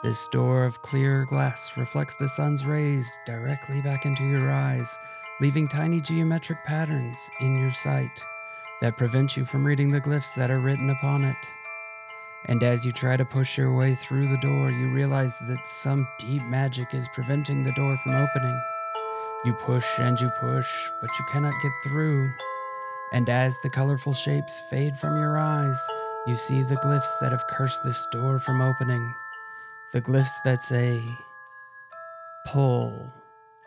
This door of clear glass reflects the sun's rays directly back into your eyes, leaving tiny geometric patterns in your sight that prevent you from reading the glyphs that are written upon it. And as you try to push your way through the door, you realize that some deep magic is preventing the door from opening. You push and you push, but you cannot get through. And as the colorful shapes fade from your eyes, you see the glyphs that have cursed this door from opening. The glyphs that say, pull.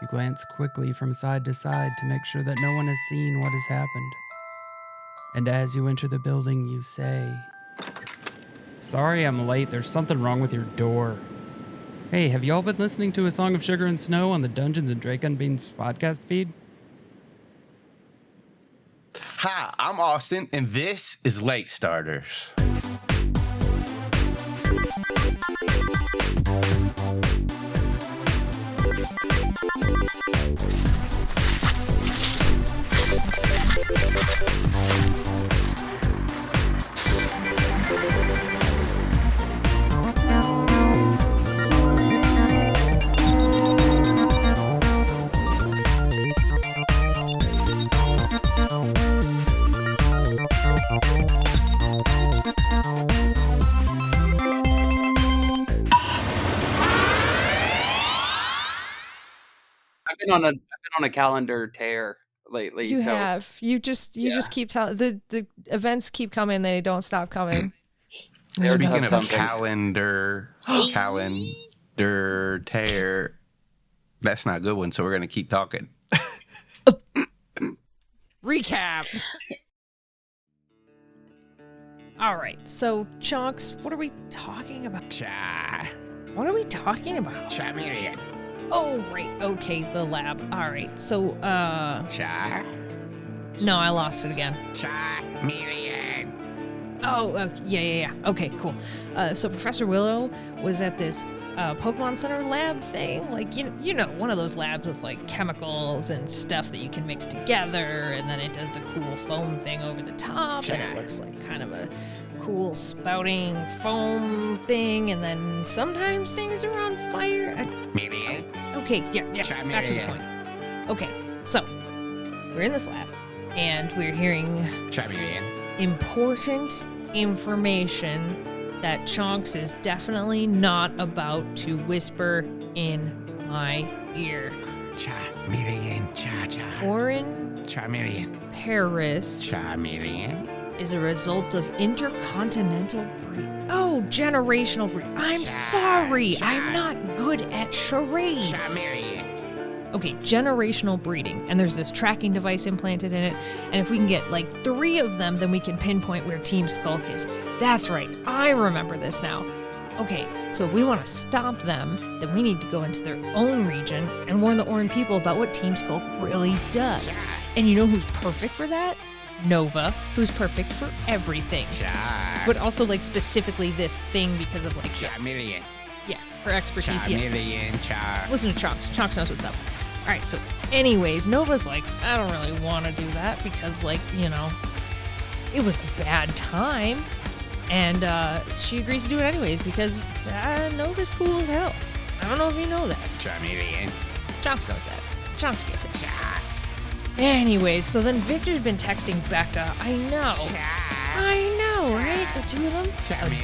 You glance quickly from side to side to make sure that no one has seen what has happened. And as you enter the building, you say, sorry I'm late, there's something wrong with your door. Hey, have y'all been listening to A Song of Sugar and Snow on the Dungeons and Drake and Beans podcast feed? Hi, I'm Austin, and this is Late Starters. I've been on a calendar tear lately. You have. You just keep telling the events keep coming, they don't stop coming. Speaking of calendar tear, that's not a good one, so we're gonna keep talking. Recap. All right, so Chunks, what are we talking about? What are we talking about? Chameleon. Oh, right. Okay, the lab. All right. So, no, I lost it again. Chameleon. Oh, yeah. Okay, cool. So Professor Willow was at this Pokemon Center lab thing. Like, you know, one of those labs with, like, chemicals and stuff that you can mix together, and then it does the cool foam thing over the top, and it looks like kind of a cool spouting foam thing, and then sometimes things are on fire. Okay, yeah, back to the point. Okay, so we're in this lab, and we're hearing important information that Chonks is definitely not about to whisper in my ear. Orin Paris is a result of intercontinental breed. Oh, generational breed. I'm sorry. I'm not good at charades. Okay, generational breeding. And there's this tracking device implanted in it. And if we can get like 3 of them, then we can pinpoint where Team Skulk is. That's right. I remember this now. Okay, so if we want to stop them, then we need to go into their own region and warn the Orin people about what Team Skulk really does. And you know who's perfect for that? Nova, who's perfect for everything. But also, like, specifically this thing because of, like, yeah, her expertise. Listen to Chonks. Chonks knows what's up. All right, so anyways, Nova's like, I don't really want to do that because, like, you know, it was a bad time. And she agrees to do it anyways because Nova's cool as hell. I don't know if you know that. Chonks knows that. Chonks gets it. Anyways, so then Victor's been texting Becca. I know, right? The 2 of them?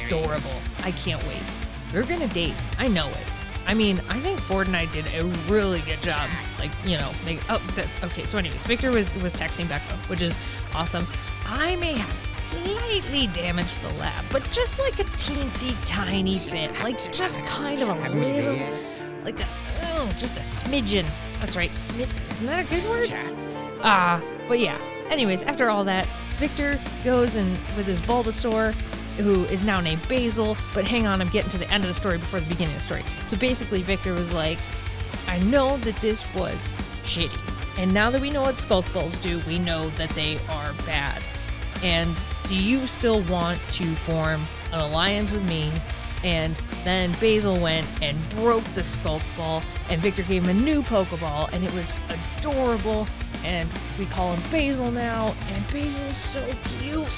Adorable. I can't wait. We're gonna date. I know it. I mean, I think Ford and I did a really good job. Like, you know, that's okay. So anyways, Victor was texting Becca, which is awesome. I may have slightly damaged the lab, but just like a teensy tiny bit. Like, just kind of a little, like just a smidgen. That's right, smidgen. Isn't that a good word? But yeah. Anyways, after all that, Victor goes and with his Bulbasaur, who is now named Basil, but hang on, I'm getting to the end of the story before the beginning of the story. So basically, Victor was like, I know that this was shitty, and now that we know what Skulkgulls do, we know that they are bad. And do you still want to form an alliance with me And then Basil went and broke the Skulk Ball, and Victor gave him a new Pokeball, and it was adorable. And we call him Basil now, and Basil's so cute.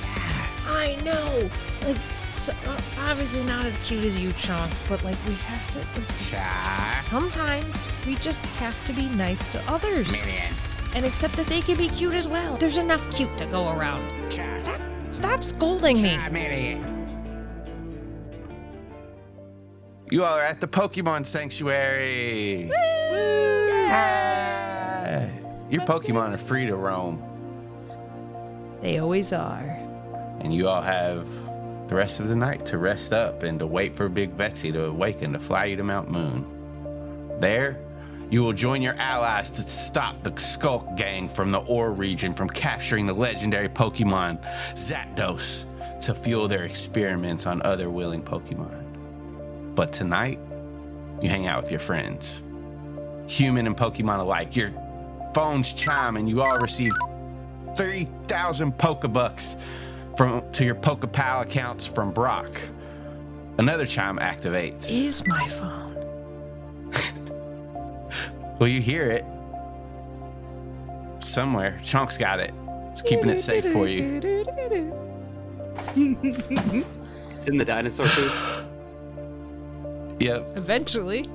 I know. Like, so, obviously not as cute as you, Chunks, but like we have to listen. Sometimes we just have to be nice to others. And accept that they can be cute as well. There's enough cute to go around. Stop scolding me. You all are at the Pokemon Sanctuary. Woo! Yay! Your Pokemon are free to roam. They always are. And you all have the rest of the night to rest up and to wait for Big Betsy to awaken to fly you to Mount Moon. There, you will join your allies to stop the Skulk Gang from the Ore region from capturing the legendary Pokemon Zapdos to fuel their experiments on other willing Pokemon. But tonight, you hang out with your friends. Human and Pokemon alike. Your phones chime and you all receive 3,000 Pokebucks to your Pokepal accounts from Brock. Another chime activates. Is my phone. Well, you hear it somewhere. Chunk's got it. It's keeping it safe for you. It's in the dinosaur food. Yep. Eventually.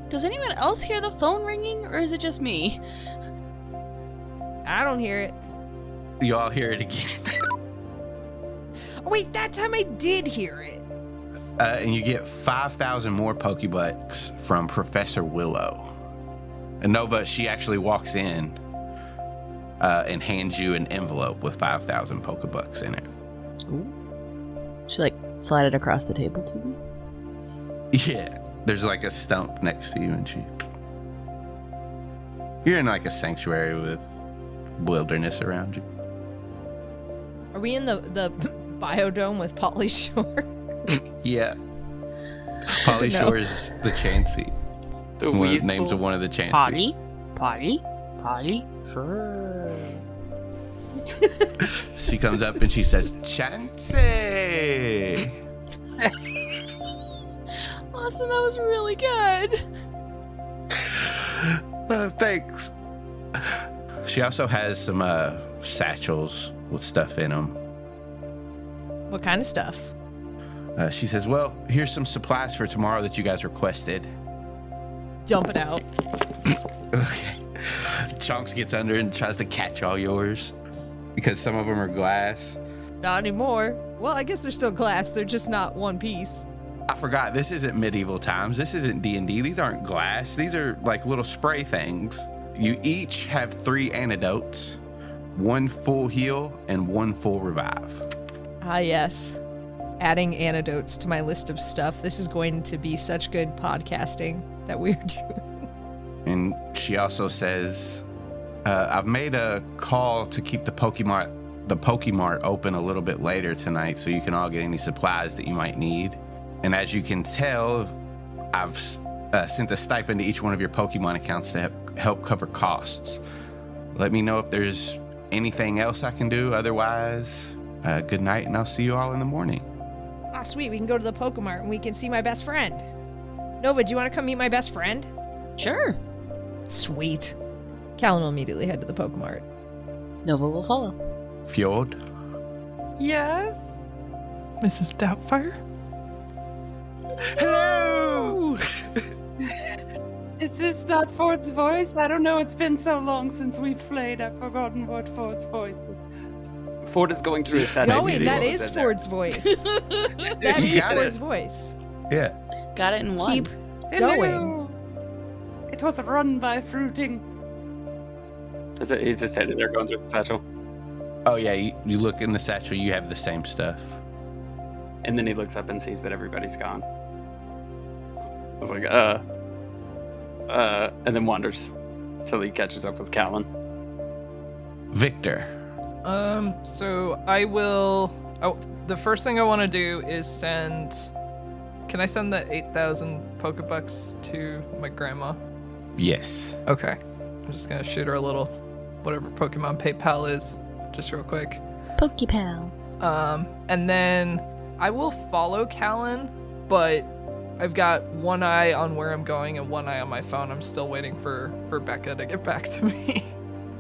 Does anyone else hear the phone ringing, or is it just me? I don't hear it. You all hear it again. Oh, wait, that time I did hear it. And you get 5,000 more Pokebucks from Professor Willow. And Nova, she actually walks in and hands you an envelope with 5,000 Pokebucks in it. Ooh. She like slide it across the table to me. Yeah, there's like a stump next to you, and you're in like a sanctuary with wilderness around you. Are we in the biodome with Polly Shore? Yeah. Polly Shore is the Chansey. The One of Weasel. the names of one of the Chanseys. Polly, sure. She comes up and she says, Chansey! Awesome, that was really good. Thanks. She also has some satchels with stuff in them. What kind of stuff? She says, well, here's some supplies for tomorrow that you guys requested. Dump it out. Okay. Chonks gets under and tries to catch all yours because some of them are glass. Not anymore. Well, I guess they're still glass. They're just not one piece. I forgot, this isn't medieval times. This isn't D&D. These aren't glass. These are like little spray things. You each have 3 antidotes, 1 full heal, and 1 full revive. Ah, yes. Adding antidotes to my list of stuff. This is going to be such good podcasting that we're doing. And she also says, I've made a call to keep the Pokemart open a little bit later tonight so you can all get any supplies that you might need. And as you can tell, I've sent a stipend to each one of your Pokemon accounts to help cover costs. Let me know if there's anything else I can do. Otherwise, good night, and I'll see you all in the morning. Ah, sweet. We can go to the Pokemart and we can see my best friend. Nova, do you want to come meet my best friend? Sure. Sweet. Calynn will immediately head to the Pokemart. Nova will follow. Fjord? Yes? Mrs. Doubtfire? Hello! Is this not Ford's voice? I don't know. It's been so long since we've played. I've forgotten what Ford's voice is. Ford is going through his set. Going, that is Ford's voice. That You is got Ford's it. voice. Yeah. Got it in one. Keep Hello. going. It was run by fruiting. Is it, he's just standing there going through the satchel. Oh, yeah, you look in the satchel, you have the same stuff. And then he looks up and sees that everybody's gone. I was like, and then wanders till he catches up with Calynn. Victor. So I will. Oh, the first thing I want to do is send. Can I send the 8,000 Pokebucks to my grandma? Yes. Okay. I'm just gonna shoot her a little, whatever Pokemon PayPal is, just real quick. Pokepal. And then I will follow Calynn, but I've got one eye on where I'm going and one eye on my phone. I'm still waiting for Becca to get back to me.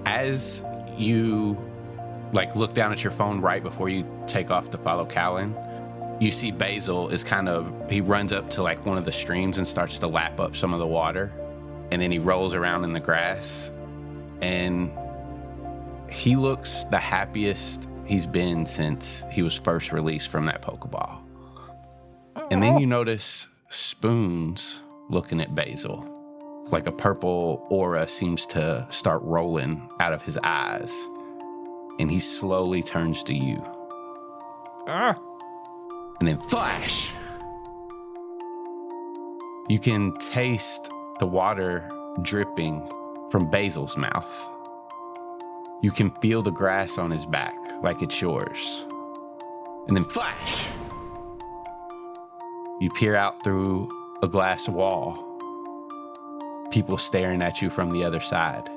As you look down at your phone right before you take off to follow Calynn, you see Basil is he runs up to one of the streams and starts to lap up some of the water. And then he rolls around in the grass and he looks the happiest he's been since he was first released from that Pokeball. And then you notice Spoons looking at Basil. Like a purple aura seems to start rolling out of his eyes. And he slowly turns to you. And then flash! You can taste the water dripping from Basil's mouth. You can feel the grass on his back like it's yours. And then flash! You peer out through a glass wall. People staring at you from the other side.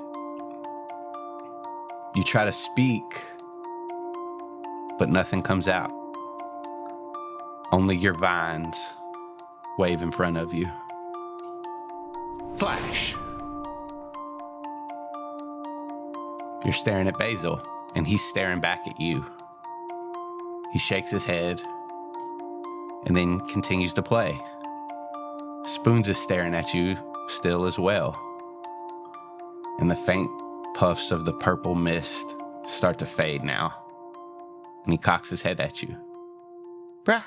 You try to speak, but nothing comes out. Only your vines wave in front of you. Flash! You're staring at Basil, and he's staring back at you. He shakes his head, and then continues to play. Spoons is staring at you still as well. And the faint puffs of the purple mist start to fade now. And he cocks his head at you. Bruh.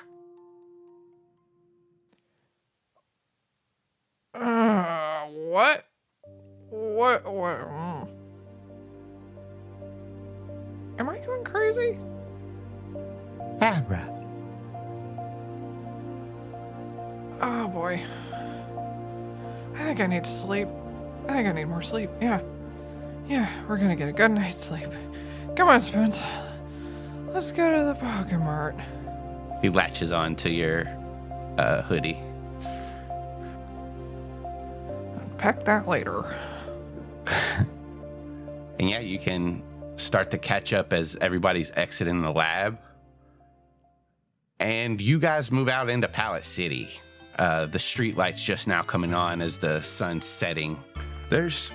What? What? Am I going crazy? Ah, bruh. Oh boy. I think I need to sleep. I think I need more sleep. Yeah, we're gonna get a good night's sleep. Come on, Spoons. Let's go to the Pokémon. He latches on to your hoodie. Unpack that later. And yeah, you can start to catch up as everybody's exiting the lab. And you guys move out into Pallet City. The street lights just now coming on as the sun's setting. There's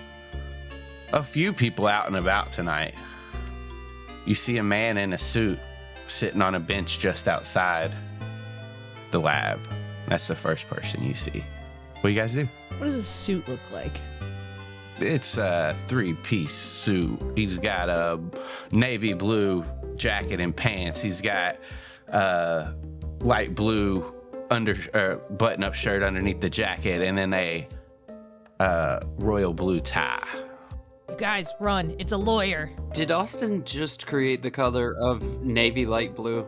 a few people out and about tonight. You see a man in a suit sitting on a bench just outside the lab. That's the first person you see. What do you guys do? What does his suit look like? It's a 3-piece suit. He's got a navy blue jacket and pants. He's got light blue button-up shirt underneath the jacket, and then a royal blue tie. You guys, run. It's a lawyer. Did Austin just create the color of navy light blue?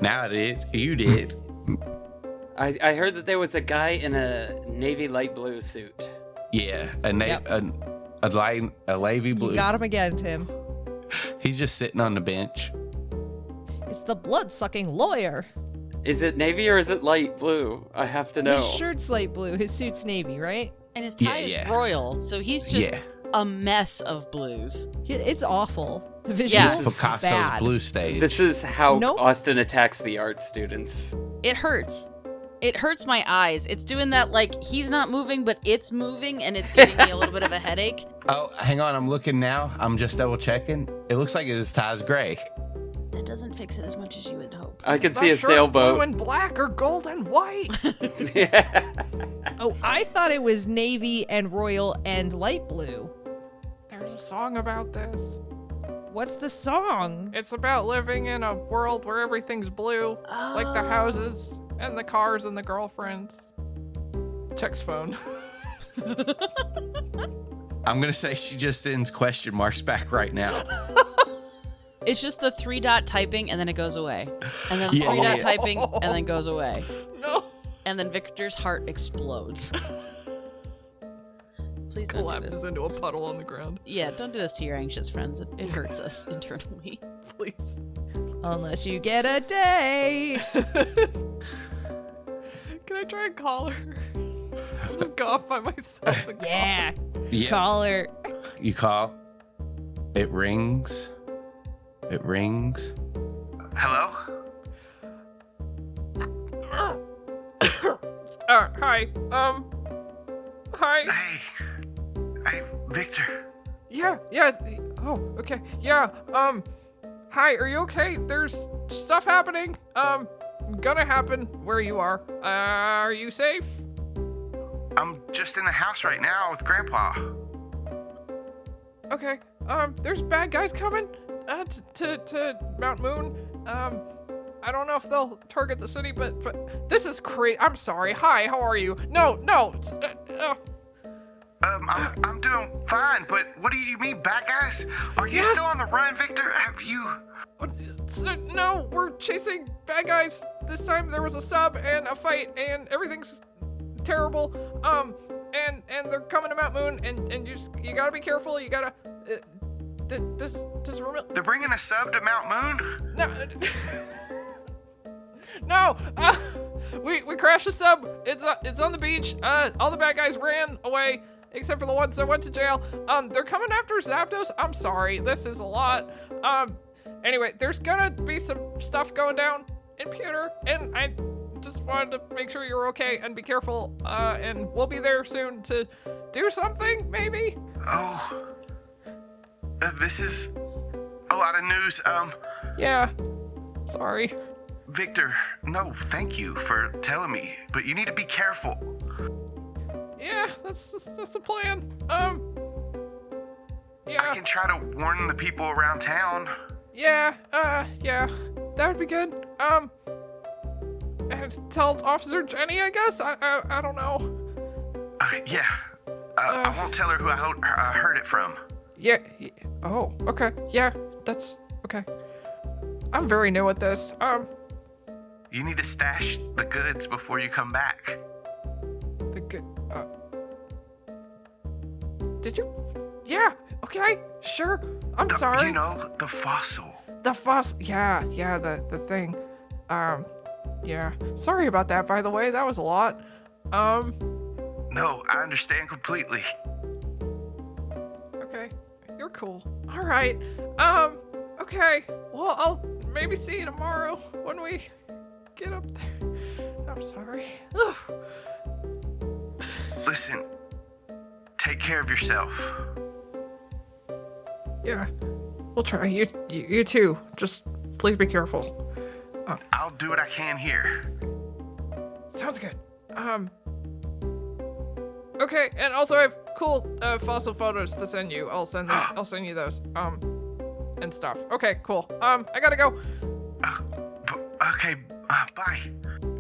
Now you did. I heard that there was a guy in a navy light blue suit. Yeah, a navy blue. You got him again, Tim. He's just sitting on the bench. It's the blood-sucking lawyer. Is it navy or is it light blue? I have to know. His shirt's light blue. His suit's navy, right? And his tie is royal, so he's just a mess of blues. It's awful. The visuals Yeah. Picasso's bad. blue stage. This is how Nope. Austin attacks the art students. It hurts. It hurts my eyes. It's doing that he's not moving, but it's moving, and it's giving me a little bit of a headache. Oh, hang on. I'm looking now. I'm just double checking. It looks like his tie's gray. That doesn't fix it as much as you would hope. I can Is see a that shirt sailboat. Blue and black or gold and white. Yeah. Oh, I thought it was navy and royal and light blue. There's a song about this. What's the song? It's about living in a world where everything's blue, like the houses and the cars and the girlfriends. Check's phone. I'm going to say she just sends question marks back right now. It's just the 3-dot typing, and then it goes away. And then Yeah, 3-dot yeah. typing, and then goes away. No. And then Victor's heart explodes. Please don't do Collapses this. into a puddle on the ground. Yeah, don't do this to your anxious friends. It hurts us internally. Please. Unless you get a day. Can I try and call her? I'll just go off by myself and Yeah. Yeah. Call her. You call. It rings. It rings. Hello? Hi. Hi. Hey, Victor. Yeah. Oh, okay. Yeah. Hi, are you okay? There's stuff happening. Gonna happen where you are. Are you safe? I'm just in the house right now with Grandpa. Okay. There's bad guys coming to Mount Moon. I don't know if they'll target the city, but this is crazy. I'm sorry. Hi, how are you? No. I'm doing fine, but what do you mean, bad guys? Are you still on the run, Victor? Have you? No, we're chasing bad guys. This time there was a sub and a fight, and everything's terrible. And they're coming to Mount Moon, and you gotta be careful. You gotta. Does They're bringing a sub to Mount Moon? No. We crashed the sub. It's on the beach. All the bad guys ran away, except for the ones that went to jail. They're coming after Zapdos. I'm sorry. This is a lot. Anyway, there's gonna be some stuff going down in Pewter, and I just wanted to make sure you're okay and be careful. And we'll be there soon to do something, maybe. Oh. This is a lot of news. Yeah. Sorry. Victor, no, thank you for telling me, but you need to be careful. Yeah, that's the plan. Yeah. I can try to warn the people around town. Yeah, that would be good. And tell Officer Jenny, I guess? I don't know. Yeah. I won't tell her who I heard it from. Yeah. Oh, okay. Yeah, that's okay. I'm very new at this. You need to stash the goods before you come back. The good. Did you? Yeah. Okay. Sure. I'm sorry. You know, the fossil. The fossil. Yeah. The thing. Yeah. Sorry about that. By the way, that was a lot. No, I understand completely. Okay. You're cool. All right. Okay. Well, I'll maybe see you tomorrow when we get up there. I'm sorry. Ugh. Listen, take care of yourself. Yeah. We'll try. You too. Just please be careful. I'll do what I can here. Sounds good. Okay, and also I have cool fossil photos to send you. I'll send you those. And stuff. Okay, cool. I gotta go. Okay, bye.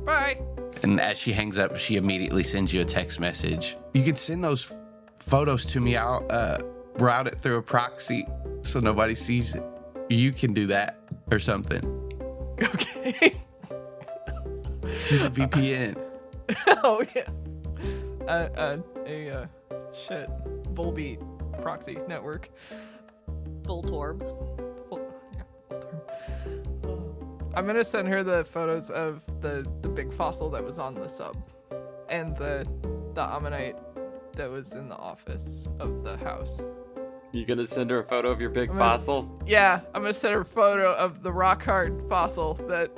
Bye. And as she hangs up, she immediately sends you a text message. You can send those photos to me. I'll route it through a proxy so nobody sees it. You can do that or something. Okay. She's a VPN. Oh yeah. Shit. Volbeat proxy network. Voltorb. I'm gonna send her the photos of the big fossil that was on the sub, and the ammonite that was in the office of the house. You gonna send her a photo of your big fossil? Yeah, I'm gonna send her a photo of the rock hard fossil that.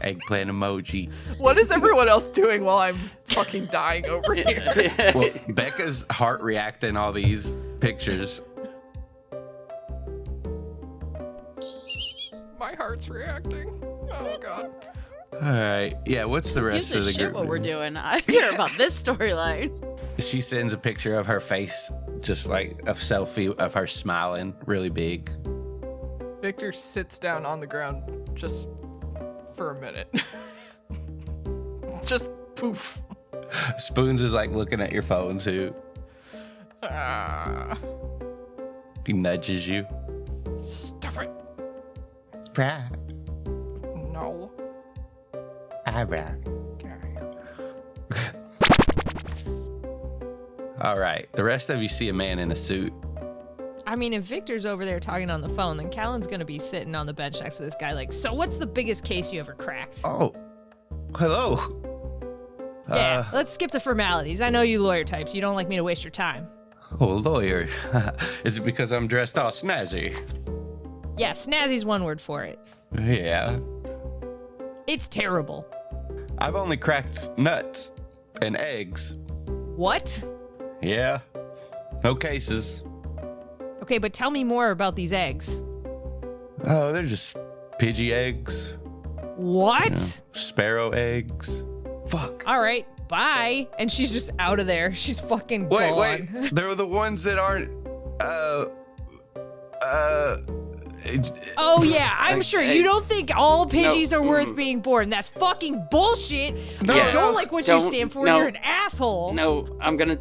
Eggplant emoji. What is everyone else doing while I'm fucking dying over here? Well, Becca's heart reacting all these pictures. My heart's reacting. Oh god. All right. Yeah, what's the rest of the shit group? what we're doing. I care about this storyline. She sends a picture of her face, just like a selfie of her smiling really big. Victor sits down on the ground just for a minute. Just poof. Spoons is like looking at your phone too. He nudges you. Stuff it. Right. No. Right. All right. The rest of you see a man in a suit. I mean, if Victor's over there talking on the phone, then Calynn's gonna be sitting on the bench next to this guy like, so what's the biggest case you ever cracked? Oh, hello. Yeah, let's skip the formalities. I know you lawyer types. You don't like me to waste your time. Oh, lawyer. Is it because I'm dressed all snazzy? Yeah, snazzy's one word for it. Yeah. It's terrible. I've only cracked nuts and eggs. What? Yeah. No cases. Okay, but tell me more about these eggs. Oh, they're just Pidgey eggs. What? You know, sparrow eggs. Fuck. All right, bye. And she's just out of there. She's fucking gone. Wait. They're the ones that aren't, Oh yeah, I'm sure you don't eggs. think all Pidgeys No, are worth being born. That's fucking bullshit. No. I don't like what you Don't- stand for. no. You're an asshole. No, I'm gonna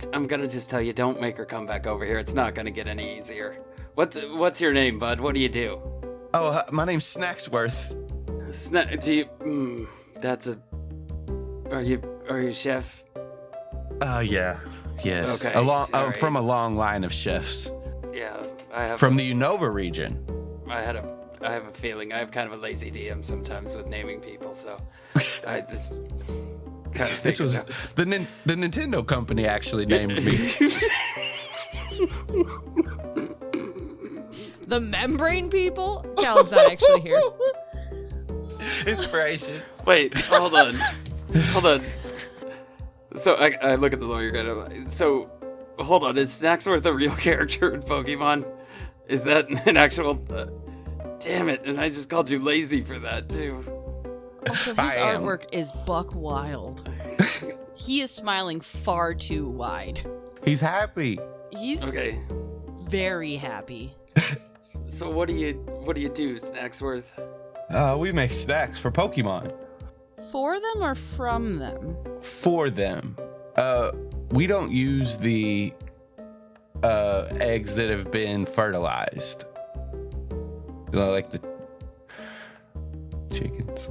just tell you, don't make her come back over here. It's not gonna get any easier. What's your name, bud? What do you do? Oh, my name's Snacksworth. Do you? That's a. Are you chef? Yeah. Yes. Okay, I'm from alright. a long line of chefs. Yeah, I have. From the Unova region. I have a feeling. I have kind of a lazy DM sometimes with naming people, so I just kind of This figured was that was- the Nintendo company actually named me. The membrane people? Cal's not actually here. Inspiration. Wait, hold on. So I look at the lawyer guy. So, hold on. Is Snacksworth a real character in Pokemon? Is that an actual? Damn it! And I just called you lazy for that too. Also, his I am. artwork is buck wild. He is smiling far too wide. He's happy. He's Okay. very happy. So what do you do, Snacksworth? We make snacks for Pokemon. For them or from them? For them. We don't use the eggs that have been fertilized. You know, like the chickens.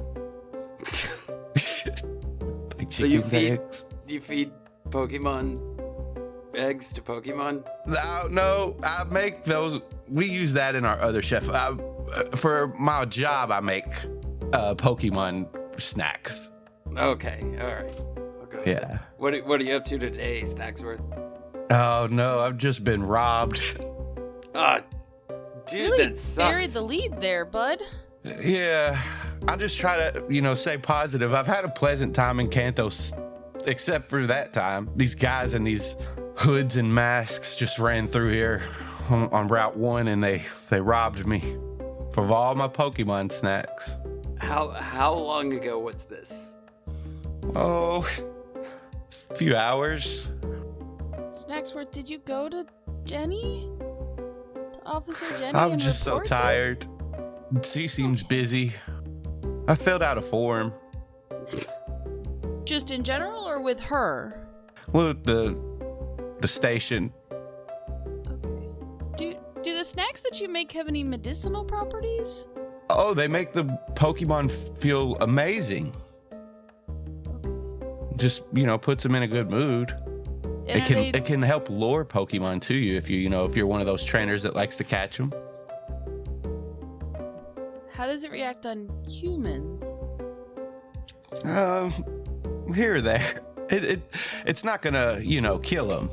Like So you chickens' feed- eggs. You feed Pokemon eggs to Pokemon? No, I make those. We use that in our other chef. For my job, I make Pokemon snacks. Okay, all right. Okay. Yeah. What are you up to today, Snacksworth? Oh no, I've just been robbed. Ah, dude, Really that sucks. buried the lead there, bud. Yeah, I just try to, stay positive. I've had a pleasant time in Kanthos, except for that time. These guys in these hoods and masks just ran through here on Route 1 and they robbed me of all my Pokemon snacks. How long ago was this? Oh, a few hours. Snacksworth, did you go to Jenny? To Officer Jenny? I'm and just so report this? tired. She seems busy. I filled out a form. Just in general or with her? Well, the station. Okay. Do the snacks that you make have any medicinal properties? Oh, they make the Pokemon feel amazing. Just, puts them in a good mood. And It can help lure Pokemon to you if if you're one of those trainers that likes to catch them. How does it react on humans? Here or there. It's not gonna, kill them.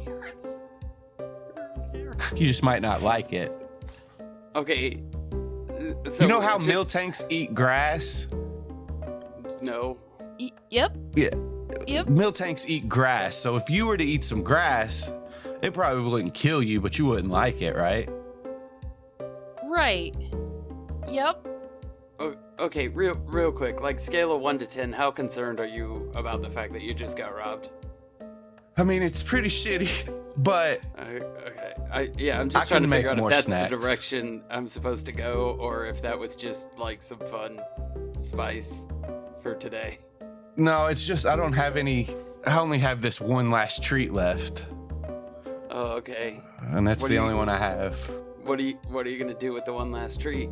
You just might not like it. Okay. So You know how just- Miltanks eat grass? No. Yep. Yeah. Yep. Miltanks eat grass. So if you were to eat some grass, it probably wouldn't kill you, but you wouldn't like it, right? Right. Yep. Okay, real quick. Like scale of 1 to 10, how concerned are you about the fact that you just got robbed? I mean, it's pretty shitty, but Okay. I'm I just trying can to figure make out if more that's snacks. the direction I'm supposed to go, or if that was just like some fun spice for today. no, it's just I don't have any. I only have this one last treat left, Oh, okay. and that's What do the you- only one I have. What are you gonna do with the one last treat?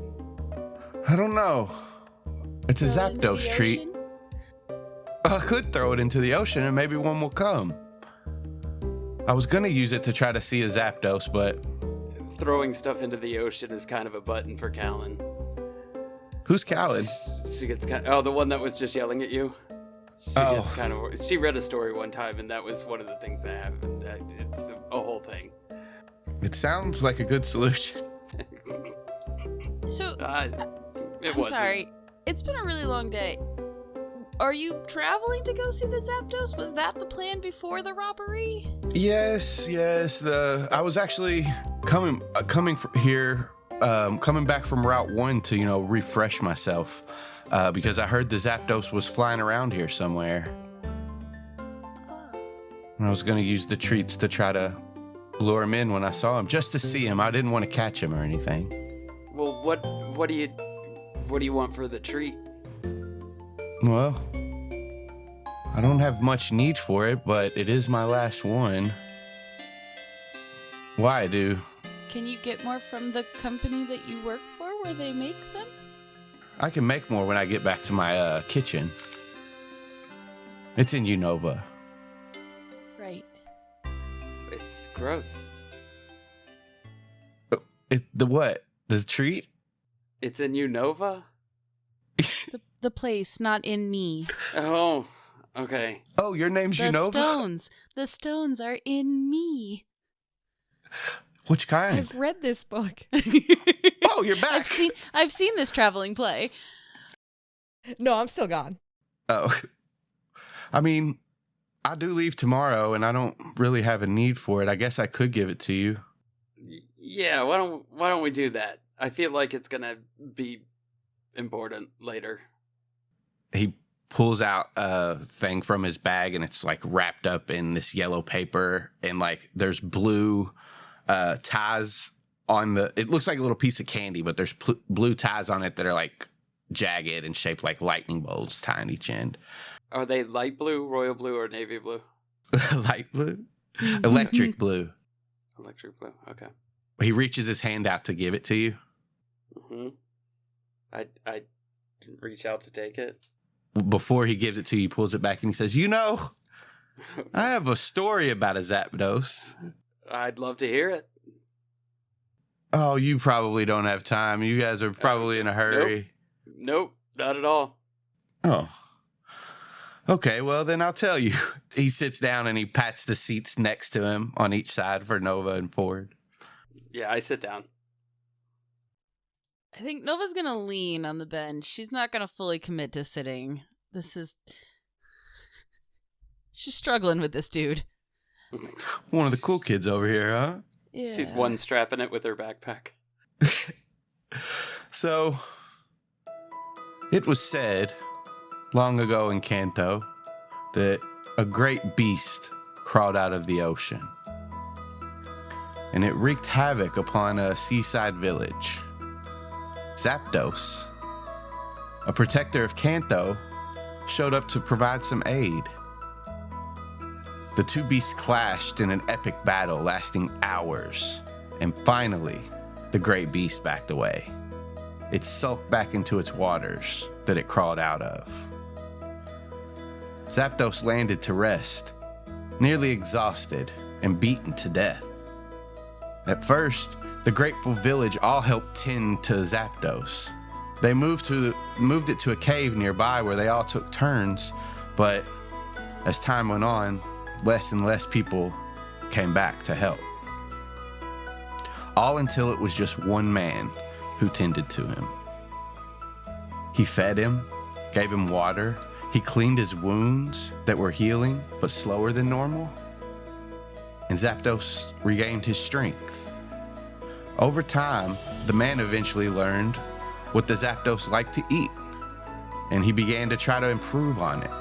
I don't know. It's a Throw it into Zapdos the treat. ocean? I could throw it into the ocean and maybe one will come. I was gonna use it to try to see a Zapdos, but Throwing stuff into the ocean is kind of a button for Calynn. who's Calynn? She gets the one that was just yelling at you. She gets kind of. She read a story one time, and that was one of the things that happened. It's a whole thing. It sounds like a good solution. So, It I'm wasn't. sorry. It's been a really long day. are you traveling to go see the Zapdos? Was that the plan before the robbery? Yes. I was actually coming here, coming back from Route 1 to, refresh myself, because I heard the Zapdos was flying around here somewhere. And I was going to use the treats to try to lure him in when I saw him, just to see him. I didn't want to catch him or anything. Well, what do you want for the treat? Well, I don't have much need for it, but it is my last one. Why, do? Can you get more from the company that you work for where they make them? I can make more when I get back to my kitchen. It's in Unova. Right. It's gross. The what? The treat? It's in Unova? The place, not in me. Oh, okay. Oh, your name's The Unova? stones. The stones are in me. Which kind? I've read this book. Oh, you're back. I've seen this traveling play. No, I'm still gone. Oh. I mean, I do leave tomorrow, and I don't really have a need for it. I guess I could give it to you. Yeah, why don't we do that? I feel like it's gonna be important later. He pulls out a thing from his bag, and it's like wrapped up in this yellow paper, and like there's blue ties on the. It looks like a little piece of candy, but there's blue ties on it that are like jagged and shaped like lightning bolts tying each end. Are they light blue, royal blue, or navy blue? Light blue, electric blue. Electric blue. Okay. He reaches his hand out to give it to you. Mm-hmm. I reach out to take it. Before he gives it to you, he pulls it back and he says, I have a story about a Zapdos. I'd love to hear it. Oh, you probably don't have time. You guys are probably in a hurry. Nope, not at all. Oh. Okay, well, then I'll tell you. He sits down and he pats the seats next to him on each side for Nova and Ford. Yeah, I sit down. I think Nova's gonna lean on the bench. She's not gonna fully commit to sitting. She's struggling with this dude. One of the cool kids over here, huh? Yeah. She's one strapping it with her backpack. So, it was said long ago in Kanto that a great beast crawled out of the ocean, and it wreaked havoc upon a seaside village. Zapdos, a protector of Kanto, showed up to provide some aid. The two beasts clashed in an epic battle lasting hours, and finally, the great beast backed away. It sulked back into its waters that it crawled out of. Zapdos landed to rest, nearly exhausted and beaten to death. At first, the grateful village all helped tend to Zapdos. They moved it to a cave nearby where they all took turns, but as time went on, less and less people came back to help. All until it was just one man who tended to him. He fed him, gave him water, he cleaned his wounds that were healing but slower than normal, and Zapdos regained his strength. Over time, the man eventually learned what the Zapdos liked to eat, and he began to try to improve on it.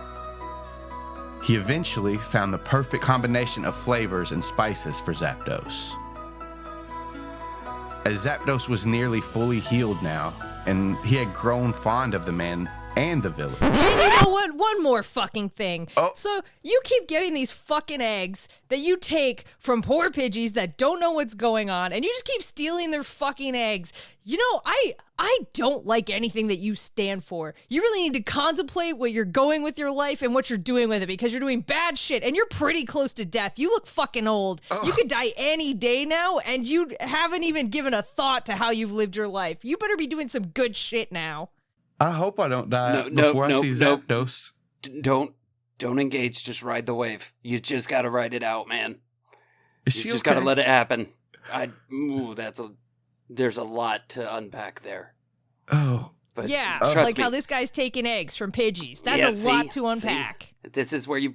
He eventually found the perfect combination of flavors and spices for Zapdos. As Zapdos was nearly fully healed now, and he had grown fond of the man and the village. And you know what? One more fucking thing. Oh. So you keep getting these fucking eggs that you take from poor Pidgeys that don't know what's going on, and you just keep stealing their fucking eggs. You know, I don't like anything that you stand for. You really need to contemplate what you're going with your life and what you're doing with it, because you're doing bad shit, and you're pretty close to death. You look fucking old. You could die any day now, and you haven't even given a thought to how you've lived your life. You better be doing some good shit now. I hope I don't die before I see Zapdos. Don't engage. Just ride the wave. You just gotta ride it out, man. Is You she just okay? gotta let it happen. There's a lot to unpack there. Oh, But Yeah, trust like me, how this guy's taking eggs from Pidgeys. That's Yeah, a lot see? to unpack. this is where you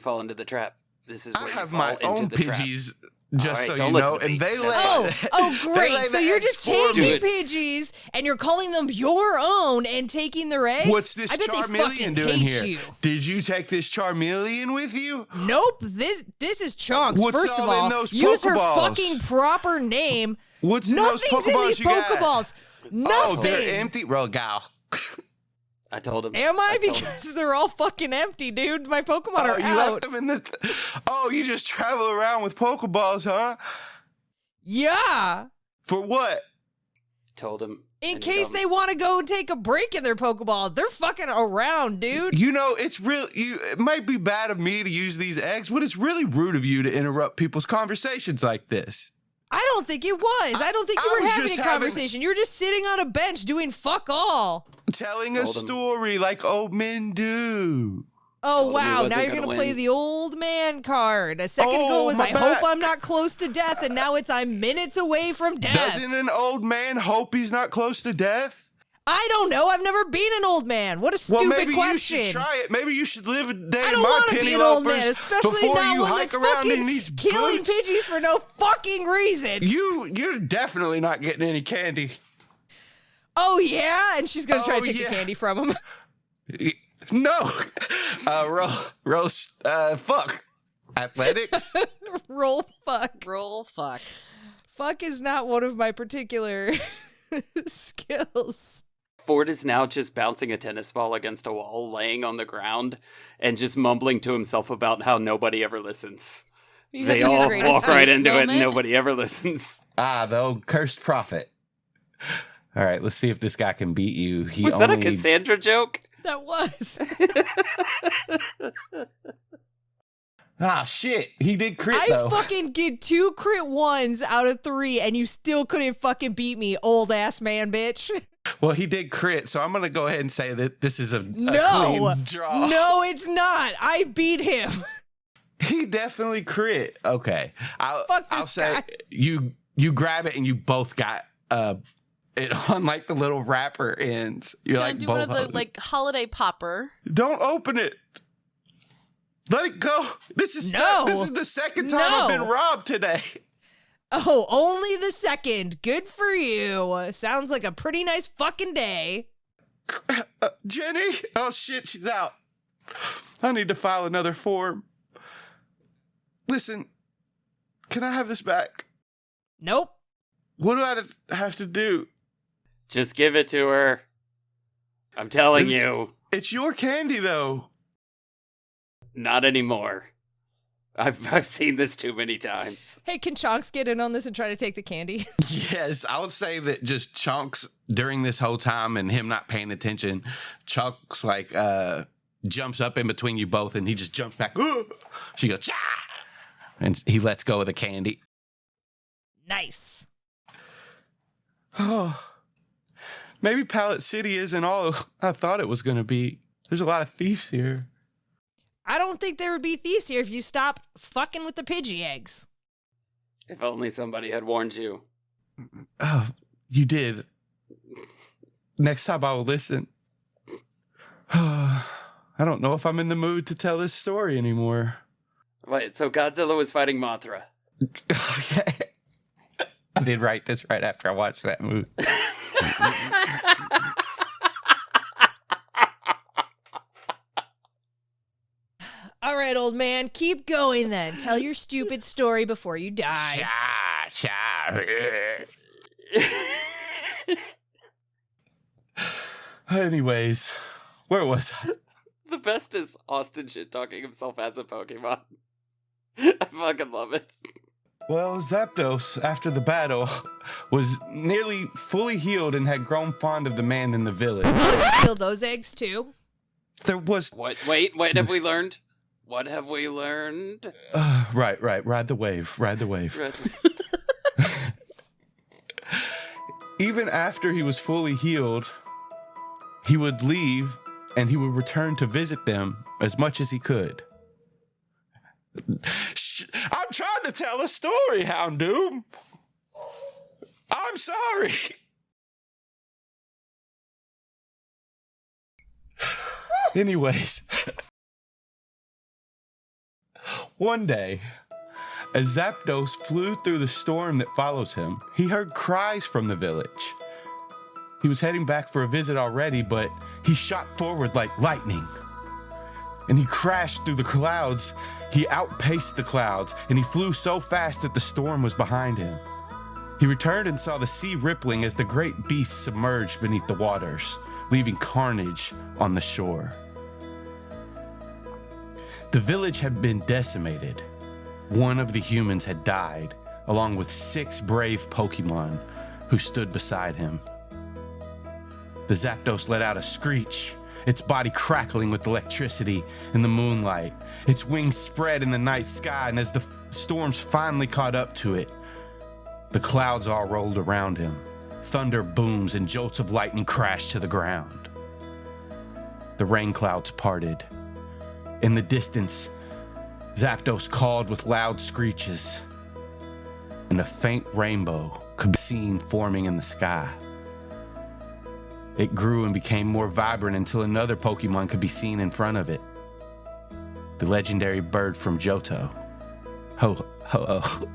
fall into the trap. This is where I you have fall my into own the trap. Pidgeys, just All right, so don't you listen know, to me. and they That's lay. Oh, great. they lay So the you're eggs just for taking me. Do it. Pidgeys and you're calling them your own and taking their eggs? What's this I bet they Charmeleon fucking doing hate here? you. Did you take this Charmeleon with you? Nope, this is Chunks. What's First of all in all, those use her Pokeballs? fucking proper name. What's in those Nothing's in Pokeballs these you got? Pokeballs. Oh, Nothing. they're empty. Rogal. I told him. Am I? told him. Because they're all fucking empty, dude. My Pokemon Oh, are you out. left them in the. Oh, you just travel around with Pokeballs, huh? Yeah. For what? Told him. In and case they want to go take a break in their Pokeball. They're fucking around, dude. You know, it's real. It might be bad of me to use these eggs, but it's really rude of you to interrupt people's conversations like this. I don't think it was. I don't think you I were was having a just having- conversation. You were just sitting on a bench doing fuck all. Telling a Told him. story like old men do. Oh, Told him he wow. wasn't Now you're gonna going to play win. the old man card. A second ago Oh, was my I hope back. I'm not close to death, and now it's I'm minutes away from death. Doesn't an old man hope he's not close to death? I don't know. I've never been an old man. What a Well, stupid maybe question. you should try it. Maybe you should live a day I in don't my want to penny be an old man, loafers especially before not you one hike that's around fucking in these killing boots. Pidgeys for no fucking reason. You're definitely not getting any candy. Oh, yeah? And she's going to try Oh, to take yeah. the candy from him. No. Fuck. Athletics. Roll fuck. Roll fuck. Fuck is not one of my particular skills. Ford is now just bouncing a tennis ball against a wall, laying on the ground, and just mumbling to himself about how nobody ever listens. You They having a all greatest walk right into it, and moment? nobody ever listens. The old cursed prophet. All right, let's see if this guy can beat you. Was that a Cassandra joke? That was. Ah, shit. He did crit, I though. fucking get 2 crit 1s out of 3, and you still couldn't fucking beat me, old ass man, bitch. Well, he did crit, so I'm going to go ahead and say that this is a No. clean draw. No, it's not. I beat him. He definitely crit. Okay. Fuck I'll this say guy. you grab it and you both got it on like the little wrapper ends. You're Can I like do both one of the holding it. like holiday popper? Don't open it. Let it go. This is No. this is the second time I've been No. robbed today. Oh, only the second. Good for you. Sounds like a pretty nice fucking day. Jenny? Oh shit, she's out. I need to file another form. Listen, can I have this back? Nope. What do I have to do? Just give it to her. I'm telling It's- you, It's your candy, though. not anymore. I've seen this too many times. Hey, can Chonks get in on this and try to take the candy? Yes, I would say that just Chunks during this whole time and him not paying attention, Chunks like jumps up in between you both and he just jumps back. She goes, "Chah!" And he lets go of the candy. Nice. Oh, maybe Pallet City isn't all I thought it was going to be. There's a lot of thieves here. I don't think there would be thieves here if you stopped fucking with the Pidgey eggs. If only somebody had warned you. Oh, you did. Next time I will listen. I don't know if I'm in the mood to tell this story anymore. Wait, so Godzilla was fighting Mothra. Okay. I did write this right after I watched that movie. All right, old man, keep going then. Tell your stupid story before you die. Anyways, where was I? The best is Austin shit talking himself as a Pokemon. I fucking love it. Well, Zapdos, after the battle, was nearly fully healed and had grown fond of the man in the village. Oh, you steal those eggs too? There was... What have we learned? What have we learned? Right. Ride the wave. Even after he was fully healed, he would leave and he would return to visit them as much as he could. I'm trying to tell a story, Houndoom. I'm sorry. Anyways, one day, as Zapdos flew through the storm that follows him, he heard cries from the village. He was heading back for a visit already, but he shot forward like lightning. And he crashed through the clouds. He outpaced the clouds, and he flew so fast that the storm was behind him. He returned and saw the sea rippling as the great beast submerged beneath the waters, leaving carnage on the shore. The village had been decimated. One of the humans had died, along with 6 brave Pokémon who stood beside him. The Zapdos let out a screech, its body crackling with electricity in the moonlight. Its wings spread in the night sky, and as the storms finally caught up to it, the clouds all rolled around him. Thunder booms and jolts of lightning crashed to the ground. The rain clouds parted. In the distance, Zapdos called with loud screeches, and a faint rainbow could be seen forming in the sky. It grew and became more vibrant until another Pokemon could be seen in front of it. The legendary bird from Johto. Ho-Oh.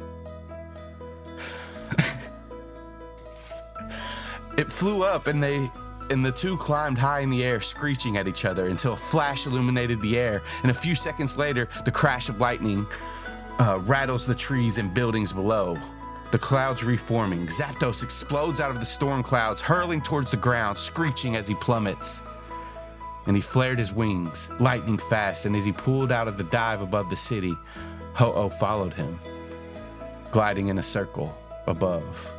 It flew up and the two climbed high in the air, screeching at each other until a flash illuminated the air, and a few seconds later, the crash of lightning rattles the trees and buildings below. The clouds reforming. Zapdos explodes out of the storm clouds, hurling towards the ground, screeching as he plummets. And he flared his wings, lightning fast, and as he pulled out of the dive above the city, Ho-Oh followed him, gliding in a circle above.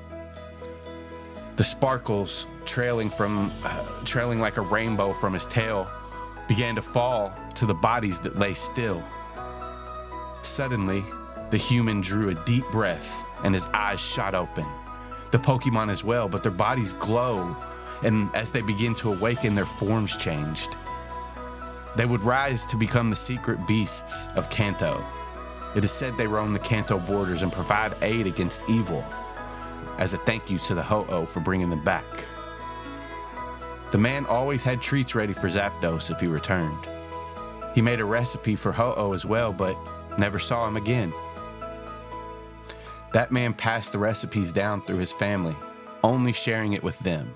The sparkles trailing like a rainbow from his tail began to fall to the bodies that lay still. Suddenly, the human drew a deep breath and his eyes shot open. The Pokemon as well, but their bodies glow, and as they begin to awaken, their forms changed. They would rise to become the secret beasts of Kanto. It is said they roam the Kanto borders and provide aid against evil, as a thank you to the Ho-Oh for bringing them back. The man always had treats ready for Zapdos if he returned. He made a recipe for Ho-Oh as well, but never saw him again. That man passed the recipes down through his family, only sharing it with them.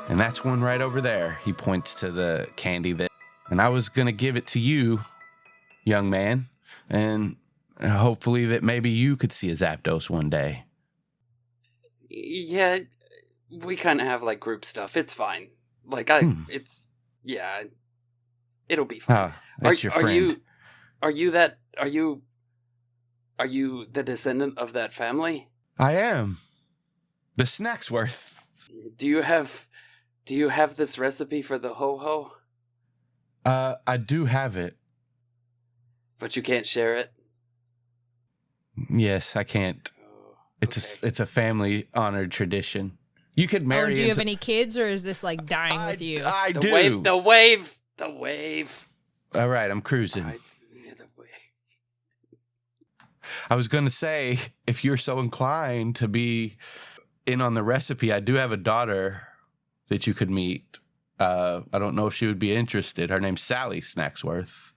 And that's one right over there. He points to the candy that, and I was going to give it to you, young man, and hopefully that maybe you could see a Zapdos one day. Yeah, we kind of have like group stuff. It's fine. Like it'll be fine. That's your friend. Are you the descendant of that family? I am. The Snacksworth. Do you have this recipe for the Ho-Ho? I do have it. But you can't share it? Yes, I can't. It's a family honored tradition. You could marry. Do you have any kids, or is this like dying with you? I do. The wave. All right, I'm cruising. I was going to say, if you're so inclined to be in on the recipe, I do have a daughter that you could meet. I don't know if she would be interested. Her name's Sally Snacksworth.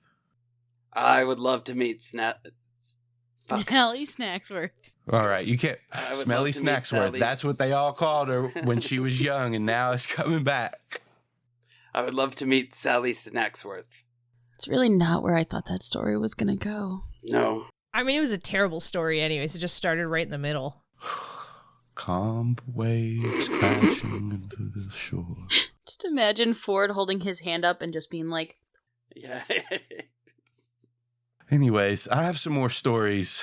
I would love to meet Smelly Snacksworth. All right, you can't. Smelly Snacksworth. That's what they all called her when she was young, and now it's coming back. I would love to meet Sally Snacksworth. It's really not where I thought that story was going to go. No. I mean, it was a terrible story anyways. It just started right in the middle. Calm waves crashing into the shore. Just imagine Ford holding his hand up and just being like, yeah. Anyways, I have some more stories.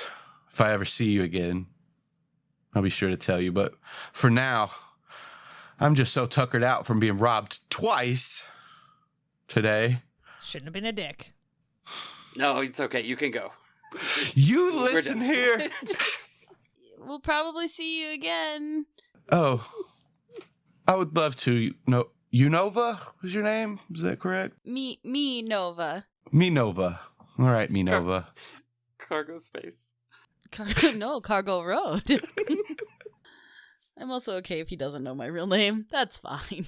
If I ever see you again, I'll be sure to tell you. But for now, I'm just so tuckered out from being robbed twice today. Shouldn't have been a dick. No, it's okay. You can go. You listen here. We'll probably see you again. Oh, I would love to. No, Unova was your name? Is that correct? Me Nova. Me Nova. All right, me Nova. Cargo space. Cargo Road. I'm also okay if he doesn't know my real name. That's fine.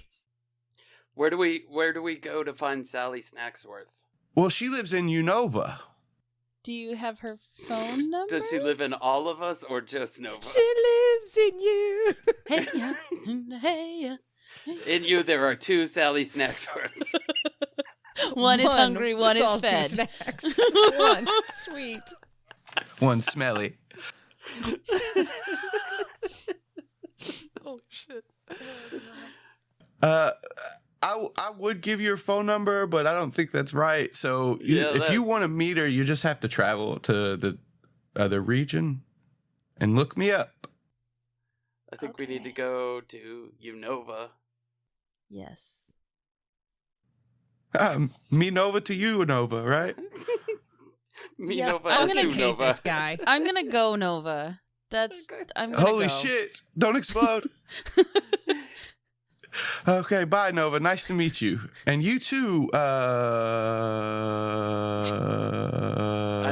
Where do we go to find Sally Snacksworth? Well, she lives in Unova. Do you have her phone number? Does she live in all of us or just Nova? She lives in you. Hey, yeah. Hey, yeah. In you, there are 2 Sally Snacksworths. One is hungry, one is salty fed. Snacks. One sweet. One smelly. Oh shit. I would give you her phone number, but I don't think that's right. So if you want to meet her, you just have to travel to the other region and look me up. I think we need to go to Unova. Yes. Me Nova to you Nova, right? Me Yeah, Nova I'm as gonna you hate Nova. this guy. I'm gonna go Nova. I'm gonna Holy go. shit! Don't explode. Okay, bye Nova. Nice to meet you, and you too. I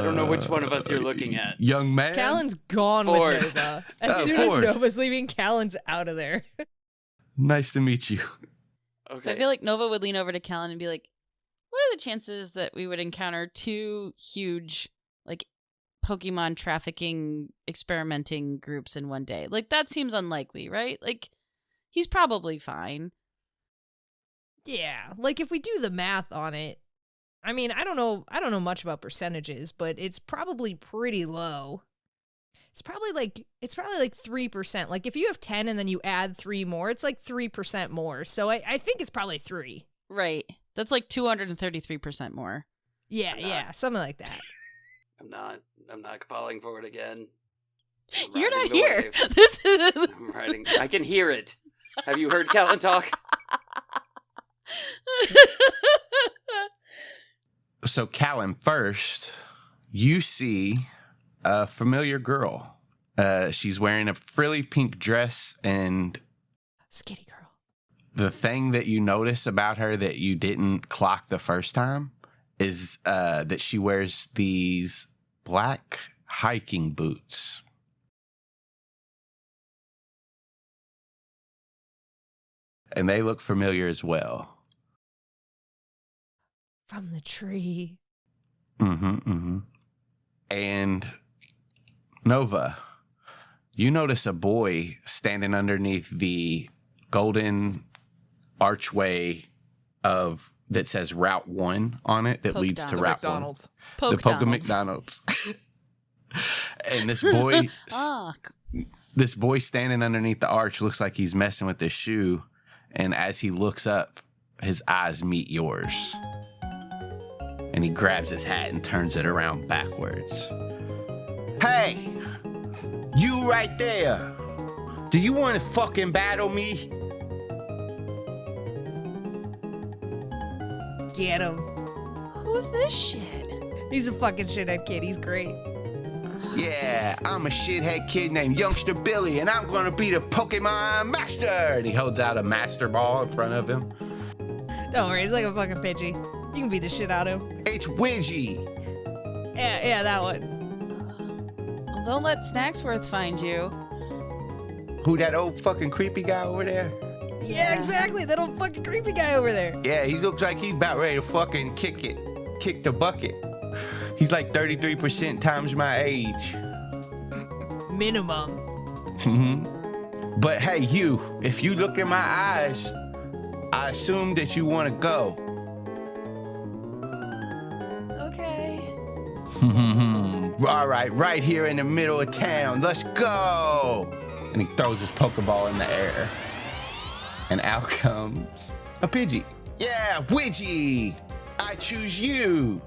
don't know which one of us you're looking at. young man. Calyn's gone Ford. with Nova. As Oh, soon Ford. as Nova's leaving, Calyn's out of there. Nice to meet you. Okay. So I feel like Nova would lean over to Calynn and be like, "What are the chances that we would encounter 2 huge, like, Pokemon trafficking, experimenting groups in one day? Like, that seems unlikely, right? Like, he's probably fine." Yeah, like if we do the math on it, I mean, I don't know much about percentages, but it's probably pretty low. It's probably like 3%. Like if you have 10 and then you add 3 more, it's like 3% more. So I think it's probably 3. Right. That's like 233% more. Yeah, something like that. I'm not falling for it again. I'm You're not riding the here. wave. This is... I'm riding. I can hear it. Have you heard Calynn talk? So Calynn, first, you see a familiar girl. She's wearing a frilly pink dress, and Skitty girl. the thing that you notice about her that you didn't clock the first time is that she wears these black hiking boots. And they look familiar as well. From the tree. And Nova, you notice a boy standing underneath the golden archway that says Route 1 on it that Poke leads to down. Route McDonald's. 1. The Poke McDonald's. And this boy this boy standing underneath the arch looks like he's messing with his shoe, and as he looks up, his eyes meet yours. And he grabs his hat and turns it around backwards. Hey! You right there! Do you want to fucking battle me? Get him. Who's this shit? He's a fucking shithead kid. He's great. Yeah, I'm a shithead kid named Youngster Billy, and I'm gonna be the Pokemon Master! And he holds out a Master Ball in front of him. Don't worry, he's like a fucking Pidgey. You can beat the shit out of him. It's Widgie! Yeah, that one. Well, don't let Snacksworth find you. Who, that old fucking creepy guy over there? Yeah, exactly. That old fucking creepy guy over there. Yeah, he looks like he's about ready to fucking kick the bucket. He's like 33% times my age. Minimum. But hey, you, if you look in my eyes, I assume that you want to go. Okay. All right, right here in the middle of town. Let's go. And he throws his Pokeball in the air. And out comes a Pidgey. Yeah, Widgie. I choose you.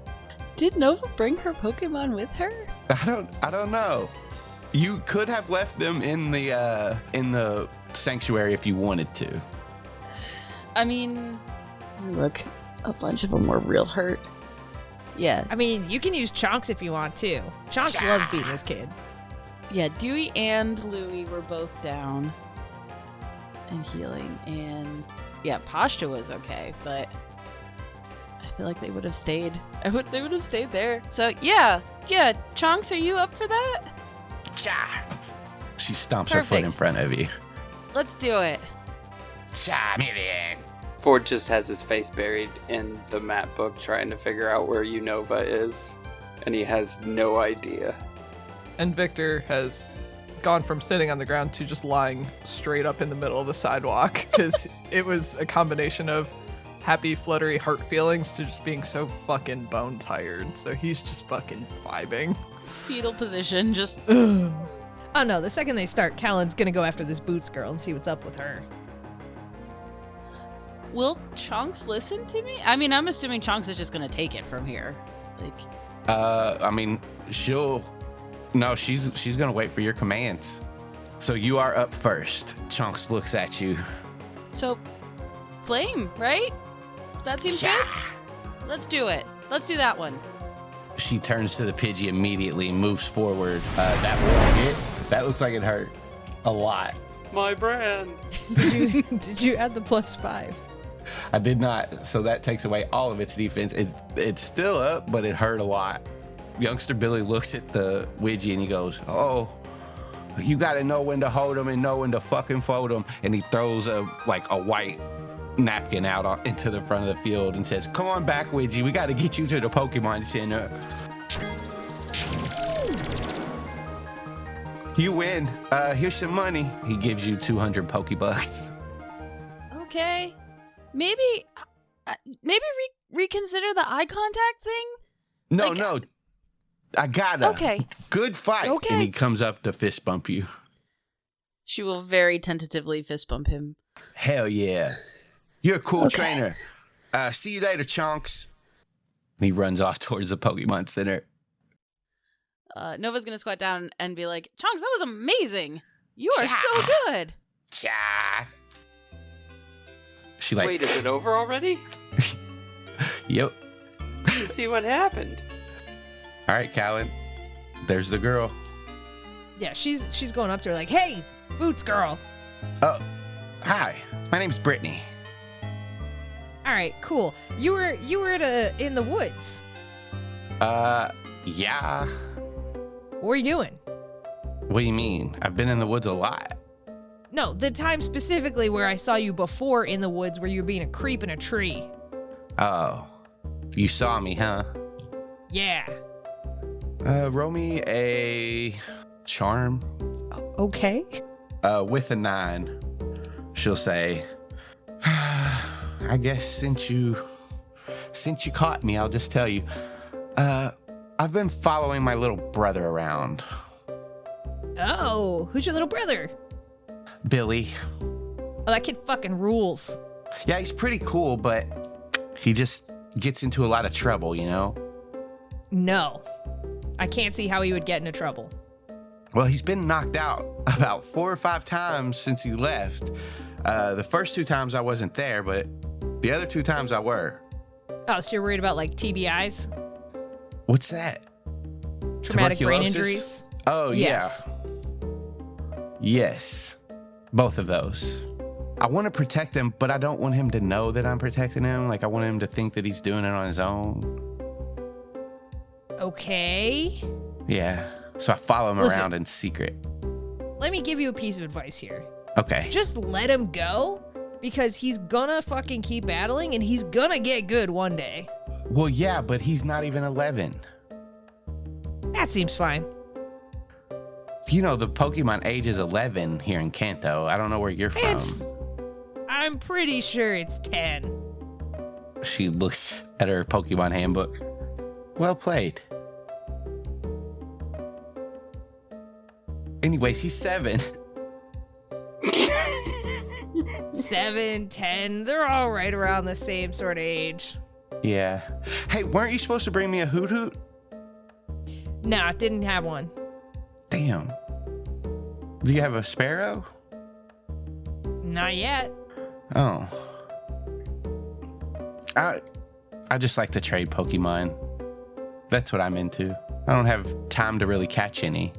Did Nova bring her Pokemon with her? I don't know. You could have left them in the sanctuary if you wanted to. I mean, look, a bunch of them were real hurt. Yeah, I mean, you can use Chonks if you want to. Chonks loves beating this kid. yeah. Dewey and Louie were both down and healing, and yeah, Pashta was okay, but I feel like they would have stayed. They would have stayed there. So yeah. Chonks, are you up for that? She stomps her foot in Perfect. front of you. Let's do it. Charmeleon. Ford just has his face buried in the map book trying to figure out where Unova is, and he has no idea. And Victor has gone from sitting on the ground to just lying straight up in the middle of the sidewalk because it was a combination of happy, fluttery heart feelings to just being so fucking bone tired. So he's just fucking vibing. Fetal position, just... Oh no, the second they start, Calynn's gonna go after this Boots girl and see what's up with her. Will Chunks listen to me? I mean, I'm assuming Chunks is just gonna take it from here. Like, I mean, she's gonna wait for your commands. So you are up first. Chunks looks at you. so, flame, right? That seems good? Let's do it. Let's do that one. She turns to the Pidgey immediately and moves forward. That will hit. That looks like it hurt a lot. My brand. Did you add the +5? I did not, so that takes away all of its defense. It's still up, but it hurt a lot. Youngster Billy looks at the Widgie and he goes, "Oh, you gotta know when to hold them and know when to fucking fold them." And he throws a white napkin out into the front of the field and says, "Come on back, Widgie. We gotta get you to the Pokemon Center." You win. Here's some money. He gives you 200 Pokebucks. Okay. Maybe reconsider the eye contact thing? No. I gotta. Okay. Good fight. Okay. And he comes up to fist bump you. She will very tentatively fist bump him. Hell yeah. You're a cool trainer. See you later, Chunks. He runs off towards the Pokemon Center. Nova's gonna squat down and be like, "Chunks, that was amazing. You are so good." Cha. She Wait, is it over already? Yep. Let's see what happened. All right, Calynn. There's the girl. Yeah, she's going up to her like, "Hey, Boots girl." Oh, hi. My name's Brittany. All right, cool. You were in the woods. Yeah. What were you doing? What do you mean? I've been in the woods a lot. No, the time specifically where I saw you before in the woods where you were being a creep in a tree. Oh, you saw me, huh? Yeah. Roll me a charm. Okay. With a 9, she'll say, "I guess since you caught me, I'll just tell you. I've been following my little brother around. Oh, who's your little brother? Billy. Oh, that kid fucking rules. Yeah, he's pretty cool, but he just gets into a lot of trouble, you know? No. I can't see how he would get into trouble. Well, he's been knocked out about 4 or 5 times since he left. The first 2 times I wasn't there, but the other 2 times I were. Oh, so you're worried about like TBIs? What's that? Traumatic brain Tuberculosis? injuries? Oh, Yes. yeah. Yes. Both of those. I want to protect him, but I don't want him to know that I'm protecting him. Like, I want him to think that he's doing it on his own. Okay. Yeah. So I follow him around in secret. Let me give you a piece of advice here. Okay. Just let him go, because he's gonna fucking keep battling and he's gonna get good one day. Well, yeah, but he's not even 11. That seems fine. You know, the Pokemon age is 11 here in Kanto. I don't know where you're from. I'm pretty sure it's 10. She looks at her Pokemon handbook. Well played. Anyways, he's 7. 7, 10, they're all right around the same sort of age. Yeah. Hey, weren't you supposed to bring me a Hoot Hoot? Nah, didn't have one. Damn. Do you have a Sparrow? Not yet. Oh. I just like to trade Pokemon. That's what I'm into. I don't have time to really catch any.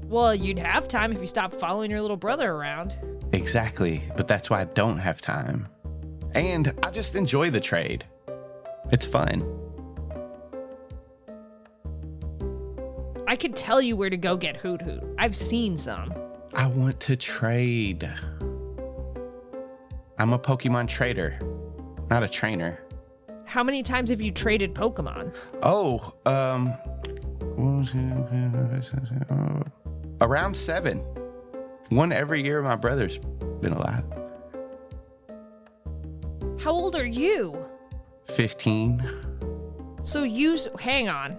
Well, you'd have time if you stopped following your little brother around. Exactly, but that's why I don't have time. And I just enjoy the trade. It's fun. I could tell you where to go get Hoot Hoot. I've seen some. I want to trade. I'm a Pokemon trader, not a trainer. How many times have you traded Pokemon? Oh, around 7. One every year my brother's been alive. How old are you? 15. So hang on.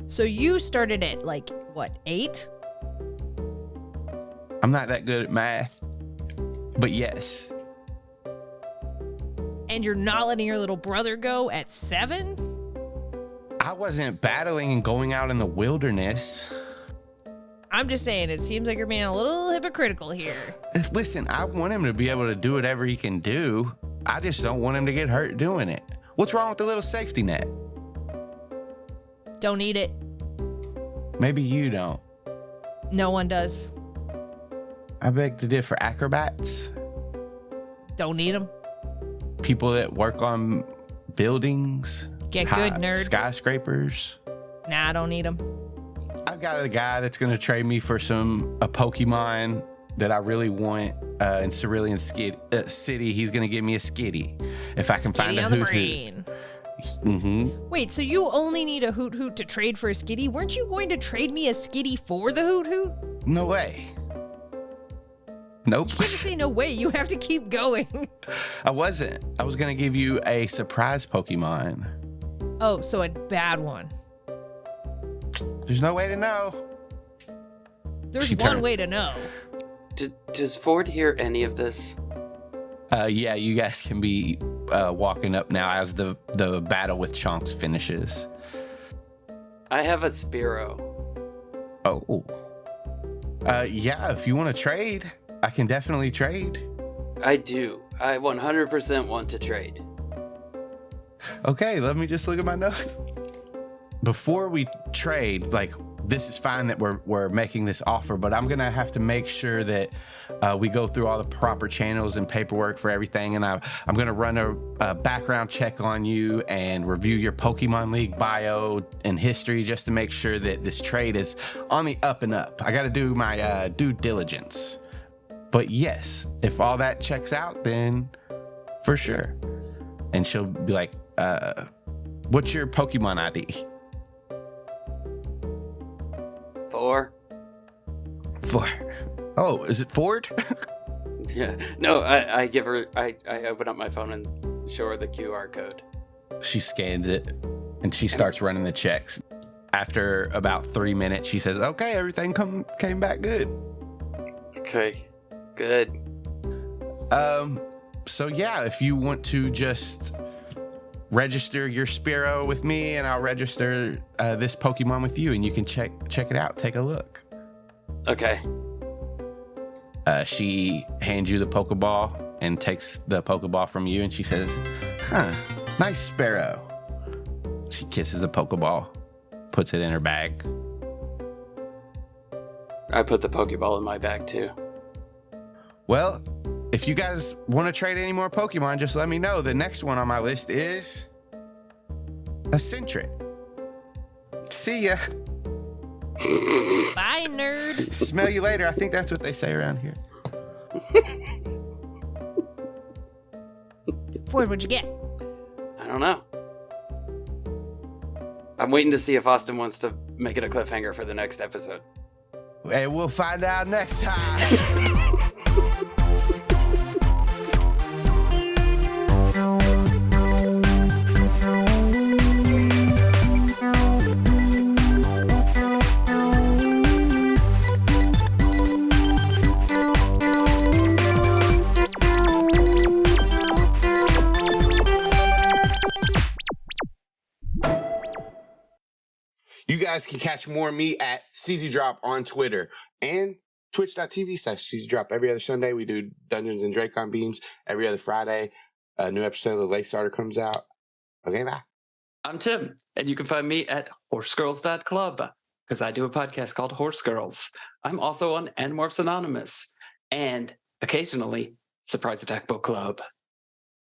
So you started at like, what, 8? I'm not that good at math, but yes. And you're not letting your little brother go at 7? I wasn't battling and going out in the wilderness. I'm just saying, it seems like you're being a little hypocritical here. Listen, I want him to be able to do whatever he can do. I just don't want him to get hurt doing it. What's wrong with the little safety net? Don't need it. Maybe you don't. No one does. I beg to differ. Acrobats? Don't need them. People that work on buildings? Get good, nerd. Skyscrapers? Nah, I don't need them. I've got a guy that's going to trade me for a Pokemon that I really want in Cerulean City. He's going to give me a Skitty if I can find a Hoot Hoot. Mm-hmm. Wait, so you only need a Hoot Hoot to trade for a Skitty? Weren't you going to trade me a Skitty for the Hoot Hoot? No way. Nope. You can't just say no way. You have to keep going. I wasn't. I was going to give you a surprise Pokemon. Oh, so a bad one. There's no way to know. There's one way to know. Does Ford hear any of this? Yeah, you guys can be walking up now as the battle with Chonks finishes. I have a Spearow. Oh. Yeah, if you want to trade, I can definitely trade. I do. I 100% want to trade. Okay, let me just look at my notes. Before we trade, like, this is fine that we're making this offer, but I'm gonna have to make sure that we go through all the proper channels and paperwork for everything, and I'm gonna run a background check on you and review your Pokemon League bio and history just to make sure that this trade is on the up and up. I gotta do my due diligence. But yes, if all that checks out, then for sure. And she'll be like, what's your Pokemon ID? 4. Oh, is it Ford? Yeah. No, I give her, I open up my phone and show her the QR code. She scans it and she starts running the checks. After about 3 minutes, she says, okay, everything came back good. Okay, good. So yeah, if you want to just register your Spearow with me, and I'll register this Pokemon with you, and you can check it out, take a look. Okay. She hands you the Pokeball and takes the Pokeball from you, and she says, nice Spearow. She kisses the Pokeball, puts it in her bag. I put the Pokeball in my bag too. Well, if you guys want to trade any more Pokemon, just let me know. The next one on my list is a Sentret. See ya. Bye, nerd. Smell you later. I think that's what they say around here. Ford, what'd you get? I don't know. I'm waiting to see if Austin wants to make it a cliffhanger for the next episode. And we'll find out next time. You guys can catch more of me at CZDrop on Twitter and twitch.tv/CZDrop. Every other Sunday, we do Dungeons and Dracon Beams. Every other Friday, a new episode of the Late Starter comes out. Okay, bye. I'm Tim, and you can find me at horsegirls.club because I do a podcast called Horse Girls. I'm also on Animorphs Anonymous and occasionally Surprise Attack Book Club.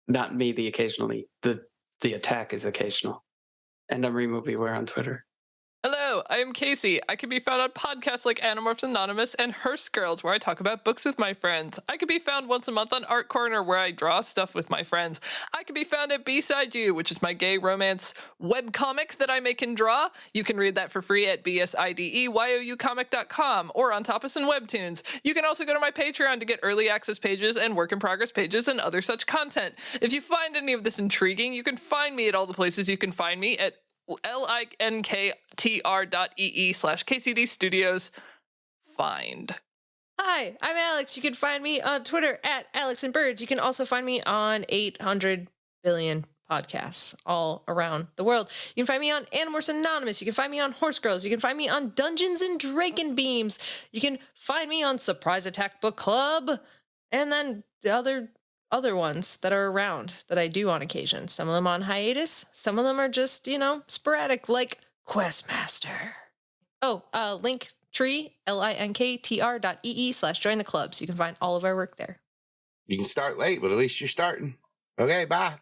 Not me, the occasionally. The attack is occasional. And I'm Remo Beware on Twitter. Hello. Hello, I am Kaycie. I can be found on podcasts like Animorphs Anonymous and Hearst Girls, where I talk about books with my friends. I can be found once a month on Art Corner, where I draw stuff with my friends. I can be found at B-Side You, which is my gay romance webcomic that I make and draw. You can read that for free at bsideyoucomic.com or on Tapas and Webtoons. You can also go to my Patreon to get early access pages and work in progress pages and other such content. If you find any of this intriguing, you can find me at all the places you can find me at linktr.ee/KCD Studios. Find. Hi, I'm Alex. You can find me on Twitter at Alex and Birds. You can also find me on 800 billion podcasts all around the world. You can find me on Animorphs Anonymous. You can find me on Horse Girls. You can find me on Dungeons and Dragon Beams. You can find me on Surprise Attack Book Club. And then the other ones that are around that I do on occasion. Some of them on hiatus. Some of them are just, sporadic, like Questmaster. Oh, Linktree, linktr.ee/join the clubs. You can find all of our work there. You can start late, but at least you're starting. Okay, bye.